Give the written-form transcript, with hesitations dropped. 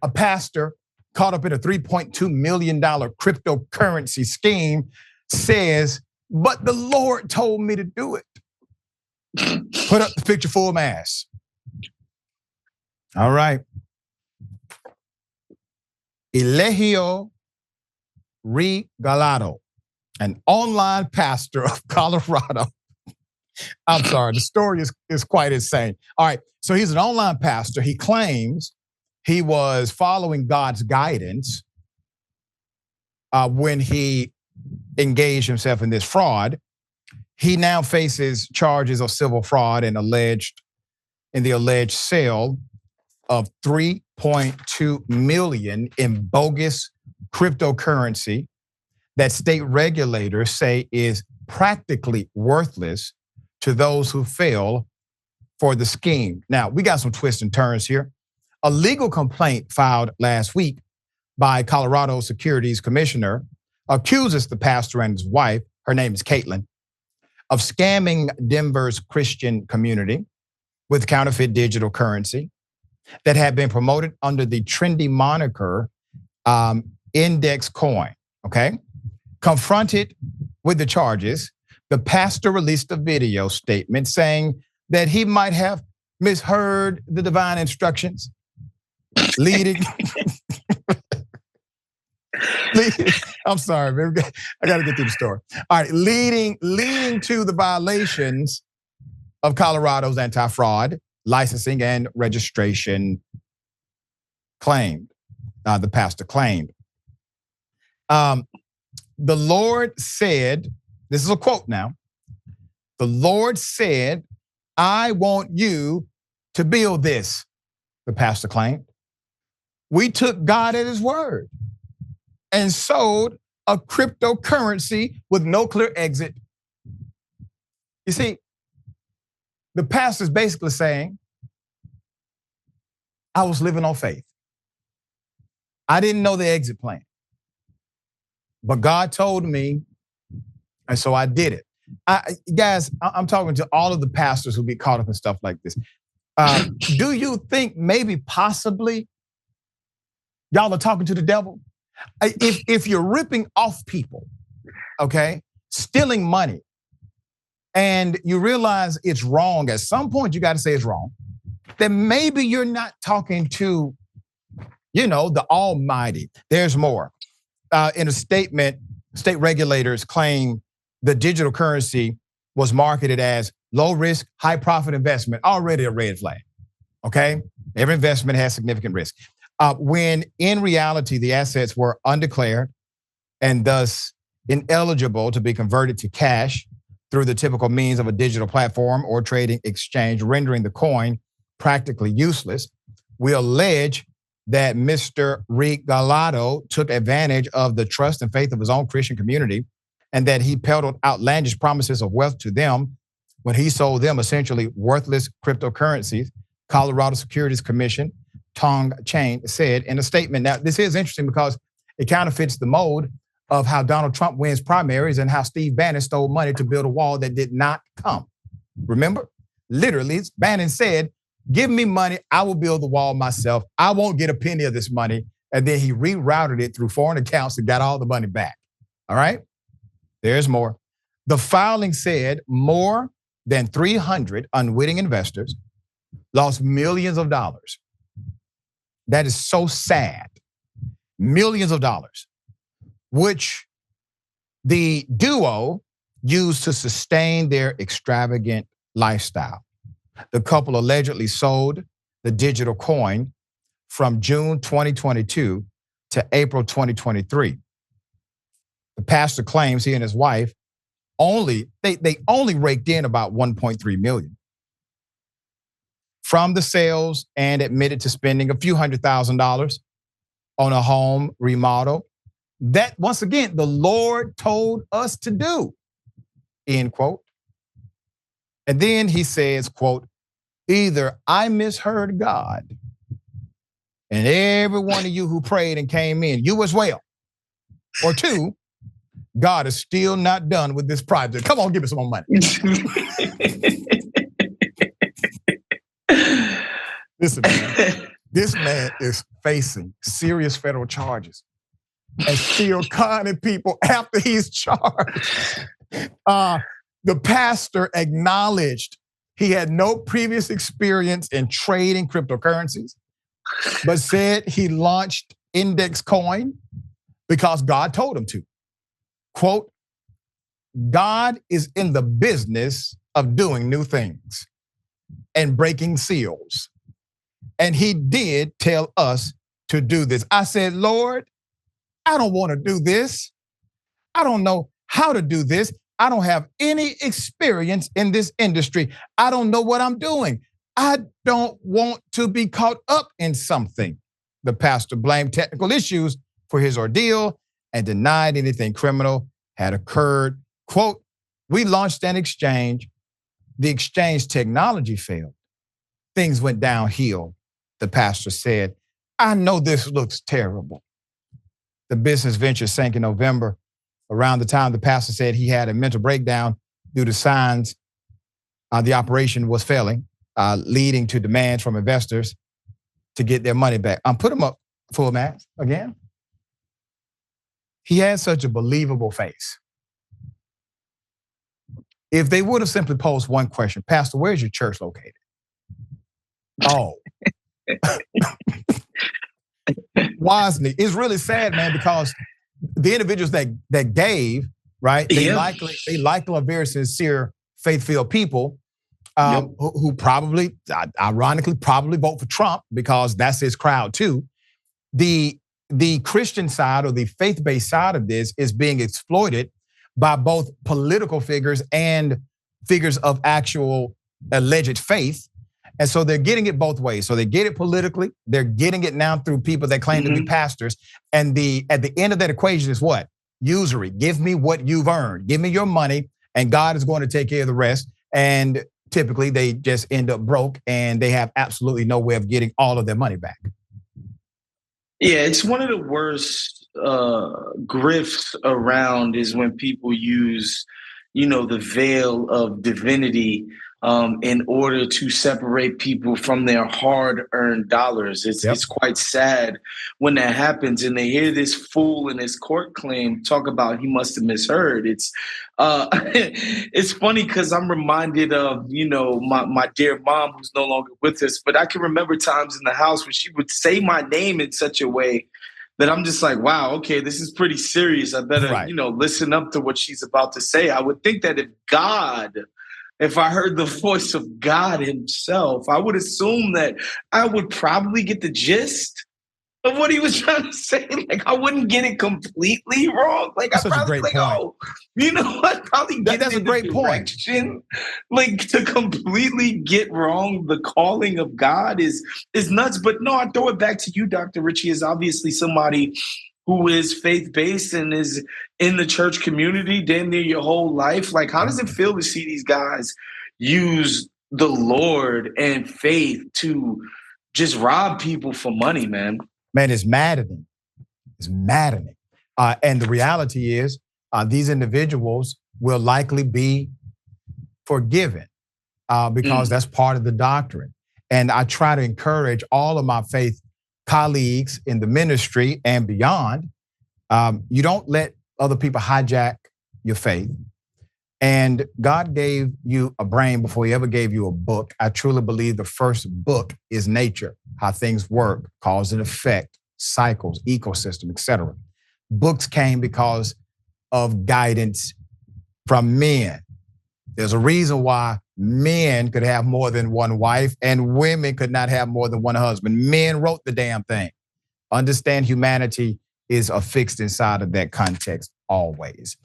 a pastor caught up in a $3.2 million cryptocurrency scheme, says, but the Lord told me to do it. Put up the picture full mass. All right. Eligio Regalado, an online pastor of Colorado. I'm sorry, the story is quite insane. All right, so he's an online pastor. He claims he was following God's guidance when he engaged himself in this fraud. He now faces charges of civil fraud and the alleged sale of $3.2 million in bogus cryptocurrency that state regulators say is practically worthless to those who fell for the scheme. Now, we got some twists and turns here. A legal complaint filed last week by Colorado Securities Commissioner accuses the pastor and his wife, her name is Kaitlyn, of scamming Denver's Christian community with counterfeit digital currency that had been promoted under the trendy moniker INDXcoin, okay? Confronted with the charges, the pastor released a video statement saying that he might have misheard the divine instructions, leading. I'm sorry, man. I got to get through the story. All right, leading to the violations of Colorado's anti-fraud licensing and registration claimed. The pastor claimed. The Lord said, this is a quote now. The Lord said, I want you to build this, the pastor claimed. We took God at his word and sold a cryptocurrency with no clear exit. You see, the pastor's basically saying, I was living on faith. I didn't know the exit plan. But God told me, and so I did it. Guys, I'm talking to all of the pastors who get caught up in stuff like this. Do you think maybe possibly y'all are talking to the devil? If you're ripping off people, okay, stealing money, and you realize it's wrong, at some point you got to say it's wrong, then maybe you're not talking to, the Almighty. There's more. In a statement, state regulators claim the digital currency was marketed as low risk, high profit investment, already a red flag, okay? Every investment has significant risk. When in reality, the assets were undeclared and thus ineligible to be converted to cash through the typical means of a digital platform or trading exchange, rendering the coin practically useless. We allege that Mr. Regalado took advantage of the trust and faith of his own Christian community and that he peddled outlandish promises of wealth to them when he sold them essentially worthless cryptocurrencies. Colorado Securities Commission, Tong Chain, said in a statement. Now, this is interesting because it counterfeits the mode of how Donald Trump wins primaries and how Steve Bannon stole money to build a wall that did not come. Remember? Literally, Bannon said, give me money, I will build the wall myself. I won't get a penny of this money. And then he rerouted it through foreign accounts and got all the money back. All right? There's more. The filing said more than 300 unwitting investors lost millions of dollars. That is so sad. Millions of dollars, which the duo used to sustain their extravagant lifestyle. The couple allegedly sold the digital coin from June 2022 to April 2023. The pastor claims he and his wife only raked in about 1.3 million from the sales and admitted to spending a few $100,000 on a home remodel that, once again, the Lord told us to do, end quote. And then he says, quote, either I misheard God and every one of you who prayed and came in, you as well, or two, God is still not done with this project. Come on, give me some more money. Listen, man. This man is facing serious federal charges and still conning people after he's charged. The pastor acknowledged he had no previous experience in trading cryptocurrencies, but said he launched INDXcoin because God told him to. Quote, God is in the business of doing new things and breaking seals. And he did tell us to do this. I said, Lord, I don't want to do this. I don't know how to do this. I don't have any experience in this industry. I don't know what I'm doing. I don't want to be caught up in something. The pastor blamed technical issues for his ordeal and denied anything criminal had occurred. Quote, we launched an exchange. The exchange technology failed. Things went downhill, the pastor said. I know this looks terrible. The business venture sank in November. Around the time the pastor said he had a mental breakdown due to signs the operation was failing, leading to demands from investors to get their money back. Put him up full max again. He had such a believable face. If they would have simply posed one question, Pastor, where's your church located? Oh. Wosny. It's really sad, man, because the individuals that gave, right? They likely are very sincere, faith-filled people who probably, ironically, probably vote for Trump because that's his crowd too. The Christian side or the faith-based side of this is being exploited by both political figures and figures of actual alleged faith. And so they're getting it both ways. So they get it politically, they're getting it now through people that claim to be pastors. And at the end of that equation is what? Usury. Give me what you've earned. Give me your money, and God is going to take care of the rest. And typically they just end up broke and they have absolutely no way of getting all of their money back. Yeah, it's one of the worst grifts around is when people use, the veil of divinity in order to separate people from their hard-earned dollars. It's quite sad when that happens, and they hear this fool in his court claim talk about he must have misheard. It's it's funny because I'm reminded of my dear mom who's no longer with us, but I can remember times in the house when she would say my name in such a way that I'm just like, wow, okay, this is pretty serious. I better listen up to what she's about to say. I would think that if I heard the voice of God himself, I would assume that I would probably get the gist of what he was trying to say. Like, I wouldn't get it completely wrong. Like, that's I probably such a great point. oh, I'd probably get that's a great point. Like, to completely get wrong the calling of God is nuts. But no, I throw it back to you, Dr. Richey, is obviously somebody who is faith-based and is in the church community damn near your whole life. Like, how does it feel to see these guys use the Lord and faith to just rob people for money, man? Man, it's maddening. It's maddening. And the reality is these individuals will likely be forgiven because that's part of the doctrine. And I try to encourage all of my faith colleagues in the ministry and beyond. You don't let other people hijack your faith. And God gave you a brain before he ever gave you a book. I truly believe the first book is nature, how things work, cause and effect, cycles, ecosystem, etc. Books came because of guidance from men. There's a reason why men could have more than one wife and women could not have more than one husband. Men wrote the damn thing. Understand humanity is affixed inside of that context always.